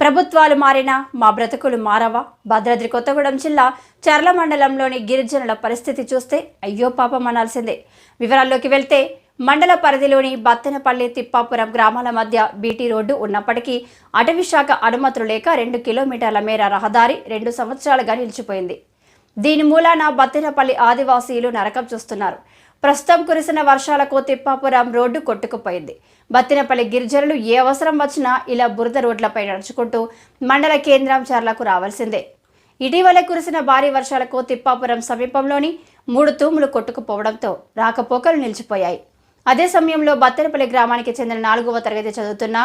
ప్రభుత్వాలు మారినా మా బ్రతుకులు మారవా? భద్రాద్రి కొత్తగూడెం జిల్లా చర్ల మండలంలోని గిరిజనుల పరిస్థితి చూస్తే అయ్యో పాపం అనాల్సిందే. వివరాల్లోకి వెళ్తే మండల పరిధిలోని బత్తెనపల్లి తిప్పాపురం గ్రామాల మధ్య బీటీ రోడ్డు ఉన్నప్పటికీ అటవీ శాఖ అనుమతులు లేక 2 కిలోమీటర్ల మేర రహదారి 2 సంవత్సరాలుగా నిలిచిపోయింది. దీని మూలాన బత్తెనపల్లి ఆదివాసీలు నరకం చూస్తున్నారు. ప్రస్తుతం కురిసిన వర్షాలకు తిప్పాపురం రోడ్డు కొట్టుకుపోయింది. బత్తెనపల్లి గిరిజనులు ఏ అవసరం వచ్చినా ఇలా బురద రోడ్లపై నడుచుకుంటూ మండల కేంద్రం చర్లకు రావాల్సిందే. ఇటీవల కురిసిన భారీ వర్షాలకు తిప్పాపురం సమీపంలోని 3 తూములు కొట్టుకుపోవడంతో రాకపోకలు నిలిచిపోయాయి. అదే సమయంలో బత్తెనపల్లి గ్రామానికి చెందిన 4వ తరగతి చదువుతున్న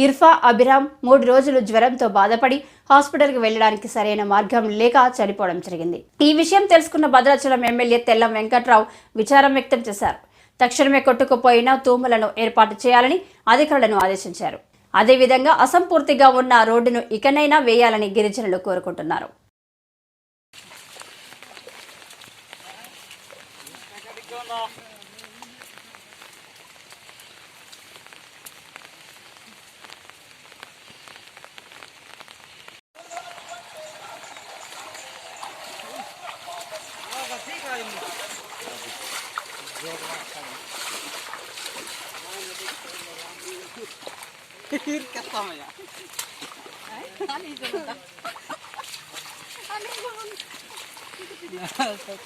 ఇర్ఫా అభిరామ్ 3 రోజులు జ్వరంతో బాధపడి హాస్పిటల్కి వెళ్లడానికి సరైన మార్గం లేక చనిపోవడం జరిగింది. ఈ విషయం తెలుసుకున్న భద్రాచలం ఎమ్మెల్యే తెల్లం వెంకట్రావు విచారం వ్యక్తం చేశారు. తక్షణమే కొట్టుకుపోయిన తూములను ఏర్పాటు చేయాలని అధికారులను ఆదేశించారు. అదేవిధంగా అసంపూర్తిగా ఉన్న రోడ్డును ఇకనైనా వేయాలని గిరిజనులు కోరుకుంటున్నారు.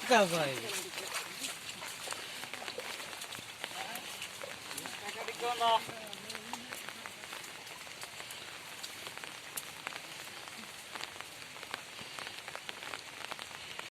Kau